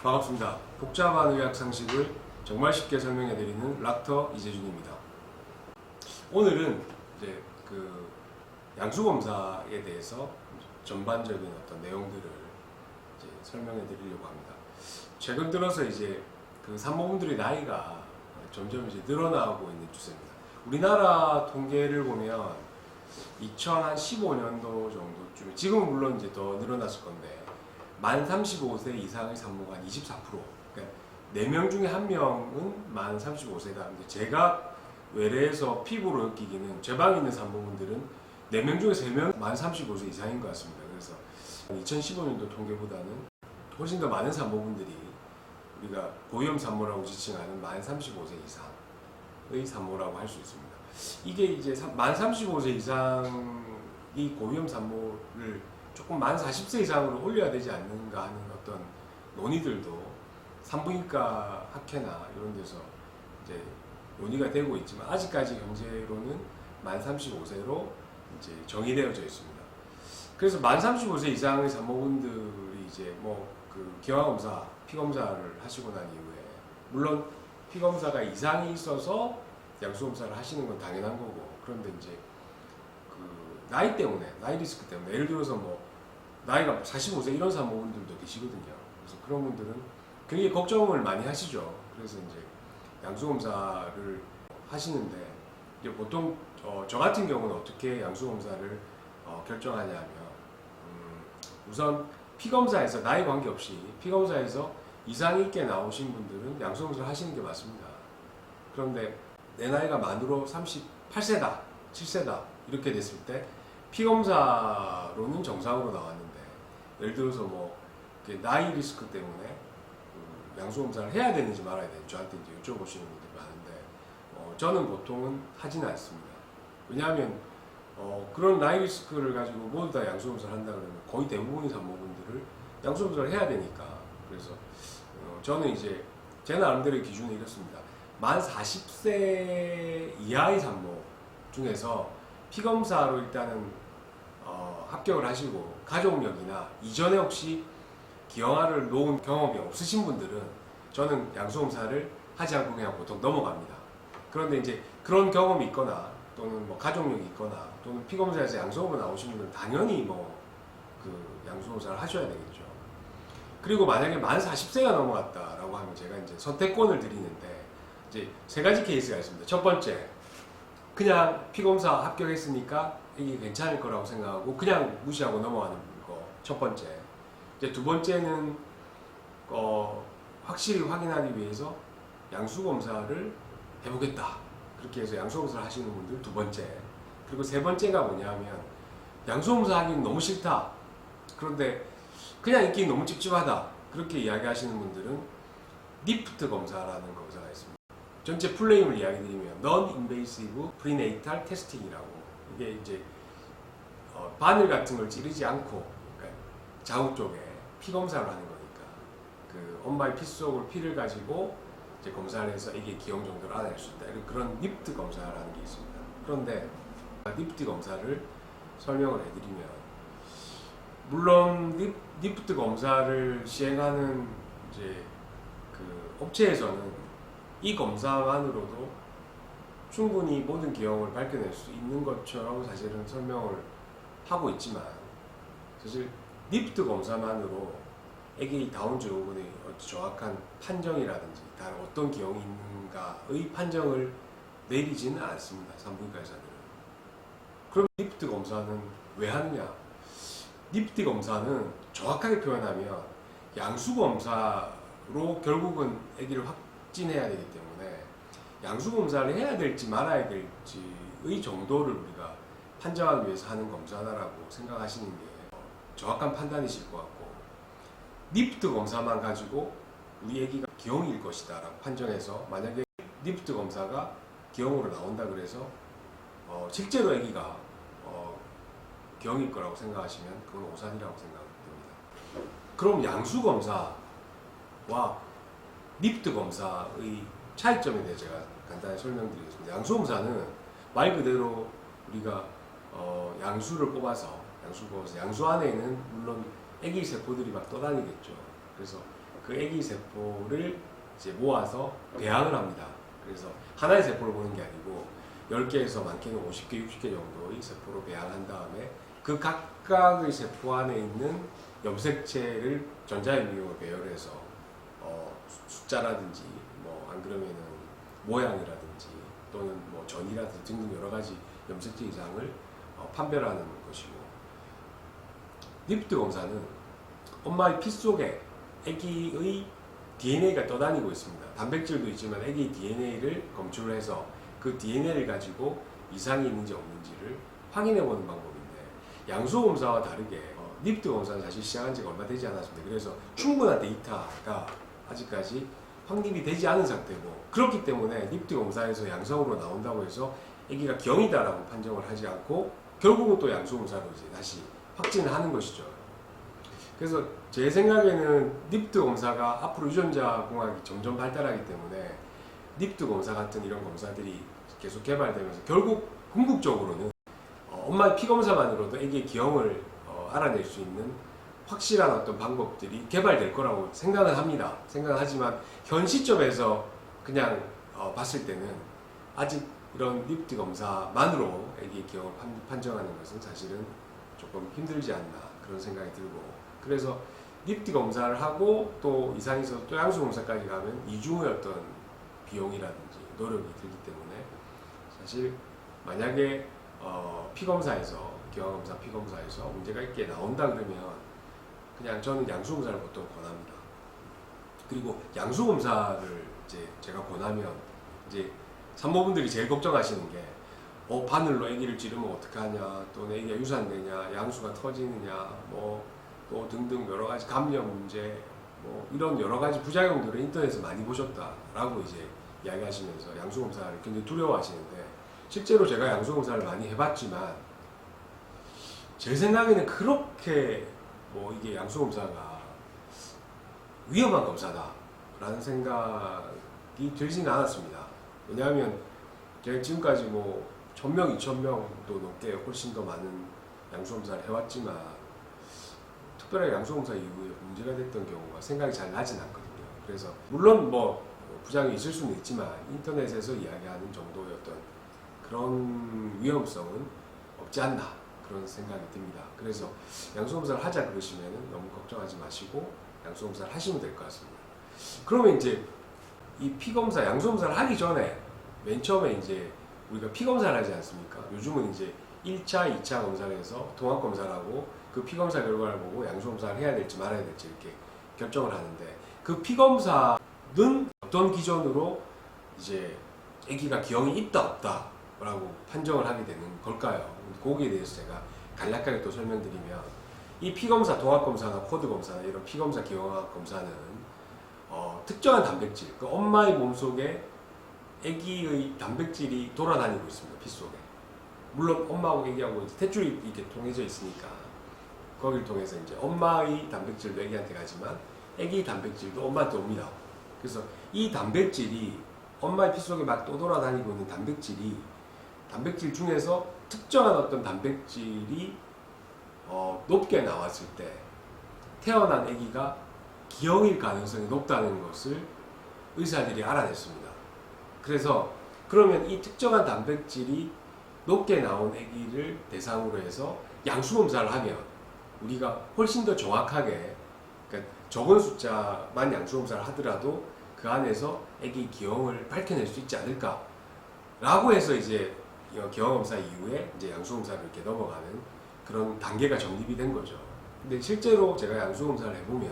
반갑습니다. 복잡한 의학 상식을 정말 쉽게 설명해드리는 락터 이재준입니다. 오늘은 이제 양수 검사에 대해서 전반적인 어떤 내용들을 이제 설명해드리려고 합니다. 최근 들어서 이제 산모분들의 나이가 점점 이제 늘어나고 있는 추세입니다. 우리나라 통계를 보면 2015년도 정도쯤, 지금은 물론 이제 더 늘어났을 건데, 만 35세 이상의 산모가 한 24%, 그러니까 4명 중에 1명은 만 35세다. 근데 제가 외래에서 피부로 느끼기는, 제 방에 있는 산모분들은 4명 중에 3명 만 35세 이상인 것 같습니다. 그래서 2015년도 통계보다는 훨씬 더 많은 산모분들이 우리가 고위험 산모라고 지칭하는 만 35세 이상의 산모라고 할 수 있습니다. 이게 이제 만 35세 이상이 고위험 산모를 조금 만 40세 이상으로 올려야 되지 않는가 하는 어떤 논의들도 산부인과 학회나 이런 데서 이제 논의가 되고 있지만, 아직까지 현재로는 만 35세로 이제 정의되어져 있습니다. 그래서 만 35세 이상의 산모분들이 이제 기형검사, 피검사를 하시고 난 이후에, 물론 피검사가 이상이 있어서 양수검사를 하시는 건 당연한 거고, 그런데 이제 나이 때문에, 나이 리스크 때문에, 예를 들어서 나이가 45세 이런 산모분들도 계시거든요. 그래서 그런 분들은 굉장히 걱정을 많이 하시죠. 그래서 이제 양수검사를 하시는데, 이제 보통 저 같은 경우는 어떻게 양수검사를 결정하냐면, 우선 피검사에서, 나이 관계없이 피검사에서 이상이 있게 나오신 분들은 양수검사를 하시는 게 맞습니다. 그런데 내 나이가 만으로 38세다, 7세다 이렇게 됐을 때 피검사로는 정상으로 나왔는데, 예를 들어서 나이 리스크 때문에 양수검사를 해야 되는지 말아야 되는지 저한테 이제 여쭤보시는 분들이 많은데, 저는 보통은 하지는 않습니다. 왜냐하면 그런 나이 리스크를 가지고 모두 다 양수검사를 한다 그러면 거의 대부분의 산모분들을 양수검사를 해야 되니까. 그래서 저는 이제 제 나름대로의 기준은 이렇습니다. 만 40세 이하의 산모 중에서 피검사로 일단은 합격을 하시고, 가족력이나 이전에 혹시 기형아를 놓은 경험이 없으신 분들은 저는 양수검사를 하지 않고 그냥 보통 넘어갑니다. 그런데 이제 그런 경험이 있거나, 또는 가족력이 있거나, 또는 피검사에서 양수검사 나오신 분들은 당연히 양수검사를 하셔야 되겠죠. 그리고 만약에 만 40세가 넘어갔다라고 하면 제가 이제 선택권을 드리는데, 이제 3가지 케이스가 있습니다. 첫 번째, 그냥 피검사 합격했으니까 이게 괜찮을 거라고 생각하고 그냥 무시하고 넘어가는 거, 첫 번째. 이제 두 번째는 확실히 확인하기 위해서 양수검사를 해보겠다, 그렇게 해서 양수검사를 하시는 분들 두 번째. 그리고 세 번째가 뭐냐면, 양수검사 하기는 너무 싫다, 그런데 그냥 있기 너무 찝찝하다, 그렇게 이야기하시는 분들은 니프트 검사라는 검사가 있습니다. 전체 풀네임을 이야기드리면 Non-Invasive Prenatal Testing이라고, 이게 이제 바늘 같은 걸 찌르지 않고, 그러니까 좌우 쪽에 피검사를 하는 거니까 엄마의 피 속으로 피를 가지고 이제 검사를 해서 이게 기형 정도를 알아낼 수 있다, 그런 니프트 검사라는 게 있습니다. 그런데 니프트 검사를 설명을 해드리면, 물론 니프트 검사를 시행하는 이제 업체에서는 이 검사만으로도 충분히 모든 기형을 밝혀낼 수 있는 것처럼 사실은 설명을 하고 있지만, 사실 니프트 검사만으로 애기 다운 증후군의 정확한 판정이라든지 다른 어떤 기형이 있는가의 판정을 내리지는 않습니다, 산부인과 의사들은. 그럼 니프트 검사는 왜 하느냐? 니프트 검사는 정확하게 표현하면 양수검사로 결국은 아기를 확진해야 되기 때문에, 양수검사를 해야 될지 말아야 될지의 정도를 우리가 판정하기 위해서 하는 검사다라고 생각하시는 게 정확한 판단이실 것 같고, 니프트 검사만 가지고 우리 아기가 기형일 것이다 라고 판정해서, 만약에 니프트 검사가 기형으로 나온다 그래서 실제로 아기가 기형일 거라고 생각하시면 그건 오산이라고 생각됩니다. 그럼 양수검사와 니프트 검사의 차이점에 대해 제가 간단히 설명드리겠습니다. 양수검사는 말 그대로 우리가 양수를 뽑아서, 양수 안에는 물론 아기 세포들이 막 떠다니겠죠. 그래서 그 아기 세포를 이제 모아서 배양을 합니다. 그래서 하나의 세포를 보는 게 아니고 10개에서 많게는 50개, 60개 정도의 세포로 배양한 다음에 그 각각의 세포 안에 있는 염색체를 전자현미경으로 배열해서 숫자라든지 뭐 안 그러면은 모양이라든지 또는 뭐 전이라든지 등등 여러 가지 염색체 이상을 판별하는 것이고, 리프트 검사는 엄마의 피 속에 아기의 DNA가 떠다니고 있습니다. 단백질도 있지만 아기의 DNA를 검출을 해서 그 DNA를 가지고 이상이 있는지 없는지를 확인해 보는 방법인데, 양수 검사와 다르게 리프트 검사는 사실 시작한 지가 얼마 되지 않았습니다. 그래서 충분한 데이터가 아직까지 확립이 되지 않은 상태고, 그렇기 때문에 리프트 검사에서 양성으로 나온다고 해서 아기가 경이다라고 판정을 하지 않고 결국은 또 양수 검사로 이제 다시 확진을 하는 것이죠. 그래서 제 생각에는 리프트 검사가 앞으로 유전자 공학이 점점 발달하기 때문에 리프트 검사 같은 이런 검사들이 계속 개발되면서 결국 궁극적으로는 엄마의 피 검사만으로도 아기의 기형을 알아낼 수 있는 확실한 어떤 방법들이 개발될 거라고 생각은 합니다. 생각하지만 현 시점에서 그냥 봤을 때는 아직 이런 리프트 검사만으로 아기의 기형을 판정하는 것은 사실은 조금 힘들지 않나 그런 생각이 들고, 그래서 리프트 검사를 하고 또 이상이 있어서 또 양수 검사까지 가면 이중의 어떤 비용이라든지 노력이 들기 때문에 사실 만약에 피 검사에서 기형검사, 피 검사에서 문제가 있게 나온다 그러면 그냥 저는 양수 검사를 보통 권합니다. 그리고 양수 검사를 이제 제가 권하면 이제 산모분들이 제일 걱정하시는 게 바늘로 아기를 찌르면 어떡하냐, 또는 아기가 유산되냐, 양수가 터지느냐, 뭐 또 등등 여러 가지 감염 문제, 뭐 이런 여러 가지 부작용들을 인터넷에서 많이 보셨다라고 이제 이야기하시면서 양수 검사를 굉장히 두려워하시는데, 실제로 제가 양수 검사를 많이 해봤지만 제 생각에는 그렇게 뭐 이게 양수 검사가 위험한 검사다라는 생각이 들지는 않았습니다. 왜냐하면 제가 지금까지 뭐 1000명, 2000명도 넘게 훨씬 더 많은 양수 검사를 해왔지만 특별하게 양수 검사 이후에 문제가 됐던 경우가 생각이 잘 나진 않거든요. 그래서 물론 뭐 부작용이 있을 수는 있지만 인터넷에서 이야기하는 정도의 어떤 그런 위험성은 없지 않나 그런 생각이 듭니다. 그래서 양수 검사를 하자 그러시면 너무 걱정하지 마시고 양수 검사를 하시면 될 것 같습니다. 그러면 이제 이 피 검사, 양수 검사를 하기 전에 맨 처음에 이제 우리가 피 검사를 하지 않습니까? 요즘은 이제 1차, 2차 검사를 해서 통합 검사를 하고 그 피 검사 결과를 보고 양수 검사를 해야 될지 말아야 될지 이렇게 결정을 하는데, 그 피 검사는 어떤 기준으로 이제 아기가 기형이 있다 없다 라고 판정을 하게 되는 걸까요? 거기에 대해서 제가 간략하게 또 설명드리면, 이 피검사, 통합검사나 코드검사나 이런 피검사, 기형학 검사는 특정한 단백질, 그 엄마의 몸속에 아기의 단백질이 돌아다니고 있습니다. 피 속에. 물론 엄마하고 아기하고 탯줄이 이렇게 통해져 있으니까 거기를 통해서 이제 엄마의 단백질도 아기한테 가지만 아기 단백질도 엄마한테 옵니다. 그래서 이 단백질이 엄마의 피 속에 막 떠돌아다니고 있는 단백질 중에서 특정한 어떤 단백질이 높게 나왔을 때 태어난 아기가 기형일 가능성이 높다는 것을 의사들이 알아냈습니다. 그래서 그러면 이 특정한 단백질이 높게 나온 아기를 대상으로 해서 양수 검사를 하면 우리가 훨씬 더 정확하게, 그러니까 적은 숫자만 양수 검사를 하더라도 그 안에서 아기 기형을 밝혀낼 수 있지 않을까라고 해서 이제 기형 검사 이후에 이제 양수 검사로 이렇게 넘어가는 그런 단계가 정립이 된 거죠. 근데 실제로 제가 양수 검사를 해보면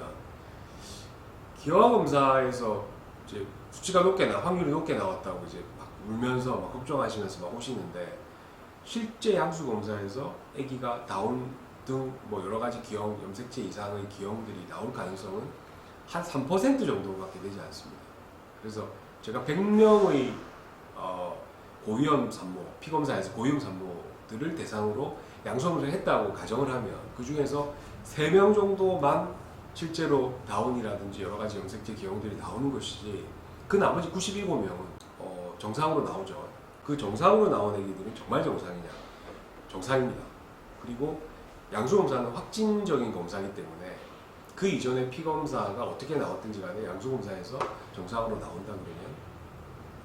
기형 검사에서 이제 수치가 확률이 높게 나왔다고 이제 막 울면서 막 걱정하시면서 막 오시는데, 실제 양수 검사에서 아기가 다운 등 뭐 여러 가지 기형, 염색체 이상의 기형들이 나올 가능성은 한 3% 정도밖에 되지 않습니다. 그래서 제가 100명의 고위험 산모, 피검사에서 고위험 산모들을 대상으로 양수검사를 했다고 가정을 하면 그 중에서 3명 정도만 실제로 다운이라든지 여러 가지 염색체 기형들이 나오는 것이지, 그 나머지 97명은 정상으로 나오죠. 그 정상으로 나온 애기들은 정말 정상이냐? 정상입니다. 그리고 양수검사는 확진적인 검사이기 때문에 그 이전에 피검사가 어떻게 나왔든지 간에 양수검사에서 정상으로 나온다 그러면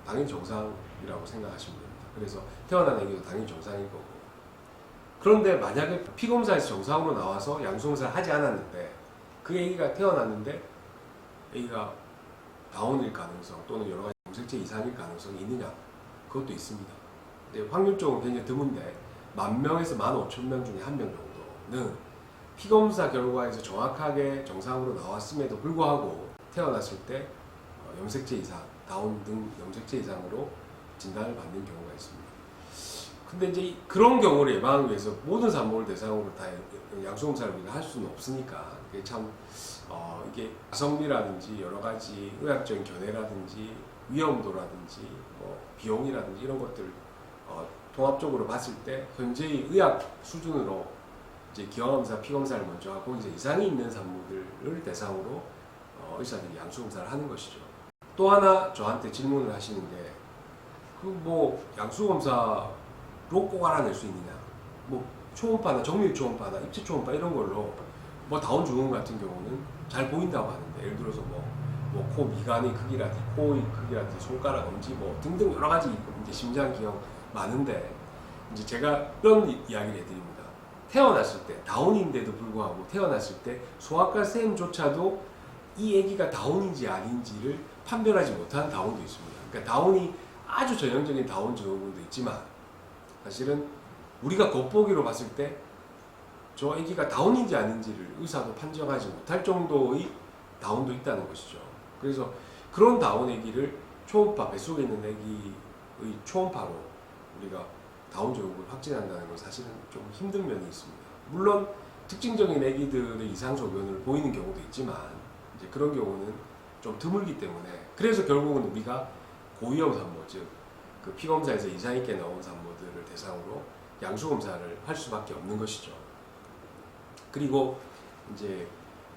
당연히 정상이라고 생각하시면 됩니다. 그래서 태어난 아기도 당연히 정상일 거고. 그런데 만약에 피검사에서 정상으로 나와서 양수검사를 하지 않았는데 그 아기가 태어났는데 아기가 다운일 가능성 또는 여러 가지 염색체 이상일 가능성이 있느냐? 그것도 있습니다. 근데 확률적으로 굉장히 드문데 10,000명에서 15,000명 중에 1명 정도는 피검사 결과에서 정확하게 정상으로 나왔음에도 불구하고 태어났을 때 염색체 이상, 다운 등 염색체 이상으로 진단을 받는 경우가 있습니다. 근데 이제 그런 경우를 예방하기 위해서 모든 산모를 대상으로 다 양수검사를 우리가 할 수는 없으니까 그게 참 이게 가성비라든지 여러 가지 의학적인 견해라든지 위험도라든지 뭐 비용이라든지 이런 것들 통합적으로 봤을 때 현재의 의학 수준으로 이제 기형검사, 피검사를 먼저 하고 이제 이상이 있는 산모들을 대상으로 의사들이 양수검사를 하는 것이죠. 또 하나 저한테 질문을 하시는 게 그 뭐 양수검사로 꼭 알아낼 수 있느냐? 뭐 초음파나 정밀 초음파나 입체 초음파 이런 걸로 뭐 다운 증후군 같은 경우는 잘 보인다고 하는데 예를 들어서 뭐 코 미간의 크기라든지 코의 크기라든지 손가락 엄지 뭐 등등 여러 가지 이제 심장 기형 많은데 이제 제가 이런 이야기를 해드립니다. 태어났을 때 다운인데도 불구하고 태어났을 때 소아과 쌤조차도 이 아기가 다운인지 아닌지를 판별하지 못하는 다운도 있습니다. 그러니까 다운이 아주 전형적인 다운 증후군도 있지만 사실은 우리가 겉보기로 봤을 때 저 아기가 다운인지 아닌지를 의사도 판정하지 못할 정도의 다운도 있다는 것이죠. 그래서 그런 다운 아기를 초음파, 뱃속에 있는 아기의 초음파로 우리가 다운 증후군을 확진한다는 건 사실은 좀 힘든 면이 있습니다. 물론 특징적인 아기들의 이상 소견을 보이는 경우도 있지만 이제 그런 경우는 좀 드물기 때문에 그래서 결국은 우리가 고위험 산모, 즉 그 피검사에서 이상 있게 나온 산모들을 대상으로 양수 검사를 할 수밖에 없는 것이죠. 그리고 이제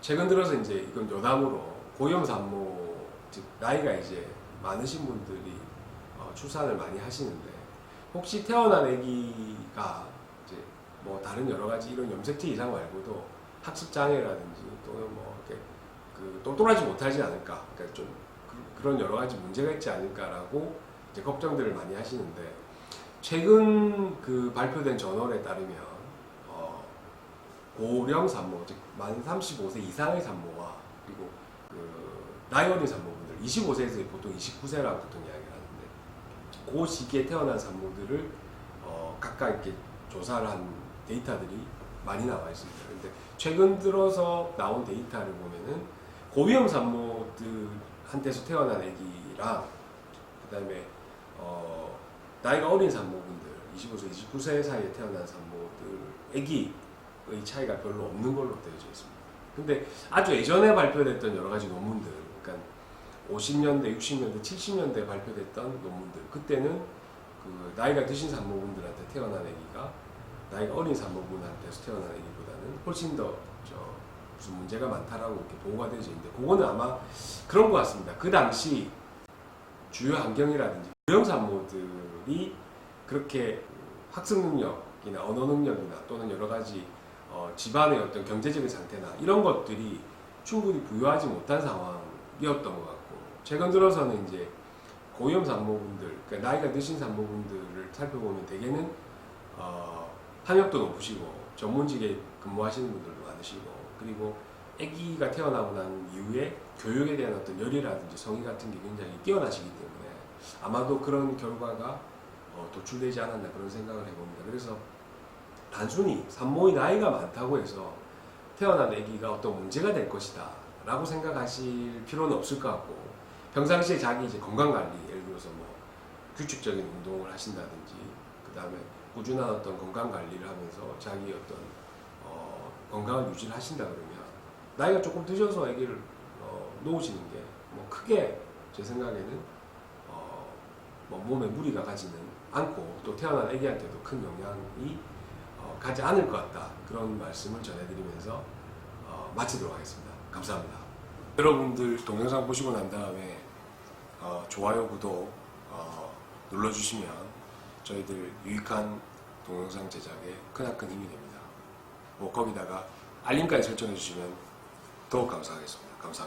최근 들어서 이제 이건 여담으로 고위험 산모, 즉 나이가 이제 많으신 분들이 출산을 많이 하시는데 혹시 태어난 아기가 이제 뭐 다른 여러 가지 이런 염색체 이상 말고도 학습 장애라든지 또는 뭐 이렇게 그 똑똑하지 못하지 않을까, 그러니까 좀 그런 여러 가지 문제가 있지 않을까라고 이제 걱정들을 많이 하시는데 최근 그 발표된 저널에 따르면 고령 산모, 즉 만 35세 이상의 산모와 그리고 그 나이 어린 산모분들 25세에서 보통 29세라고 보통 이야기를 하는데 그 시기에 태어난 산모들을 각각 이렇게 조사를 한 데이터들이 많이 나와 있습니다. 근데 최근 들어서 나온 데이터를 보면은 고위험 산모들한테서 태어난 아기랑 그다음에 나이가 어린 산모분들 25세, 29세 사이에 태어난 산모들 아기의 차이가 별로 없는 걸로 되어져 있습니다. 근데 아주 예전에 발표됐던 여러 가지 논문들, 그러니까 50년대, 60년대, 70년대에 발표됐던 논문들, 그때는 그 나이가 드신 산모분들한테 태어난 아기가 나이가 어린 산모분한테서 태어난 아기보다는 훨씬 더 무슨 문제가 많다라고 이렇게 보고가 되어져 있는데 그거는 아마 그런 것 같습니다. 그 당시 주요 환경이라든지 고령 산모들이 그렇게 학습 능력이나 언어 능력이나 또는 여러 가지 집안의 어떤 경제적인 상태나 이런 것들이 충분히 부유하지 못한 상황이었던 것 같고 최근 들어서는 이제 고위험 산모분들, 그러니까 나이가 드신 산모분들을 살펴보면 대개는 학력도 높으시고 전문직에 근무하시는 분들도 많으시고 그리고 아기가 태어나고 난 이후에 교육에 대한 어떤 열이라든지 성의 같은 게 굉장히 뛰어나시기 때문에 아마도 그런 결과가 도출되지 않았나 그런 생각을 해봅니다. 그래서 단순히 산모의 나이가 많다고 해서 태어난 아기가 어떤 문제가 될 것이다 라고 생각하실 필요는 없을 것 같고 평상시에 자기 이제 건강관리, 예를 들어서 뭐 규칙적인 운동을 하신다든지 그 다음에 꾸준한 어떤 건강관리를 하면서 자기 어떤 건강을 유지를 하신다 그러면 나이가 조금 드셔서 아기를 놓으시는 게 뭐 크게 제 생각에는 뭐 몸에 무리가 가지는 않고 또 태어난 아기한테도 큰 영향이 가지 않을 것 같다 그런 말씀을 전해드리면서 마치도록 하겠습니다. 감사합니다. 여러분들 동영상 보시고 난 다음에 좋아요, 구독 눌러주시면 저희들 유익한 동영상 제작에 크나큰 힘이 됩니다. 뭐 거기다가 알림까지 설정해 주시면 더욱 감사하겠습니다. 감사합니다.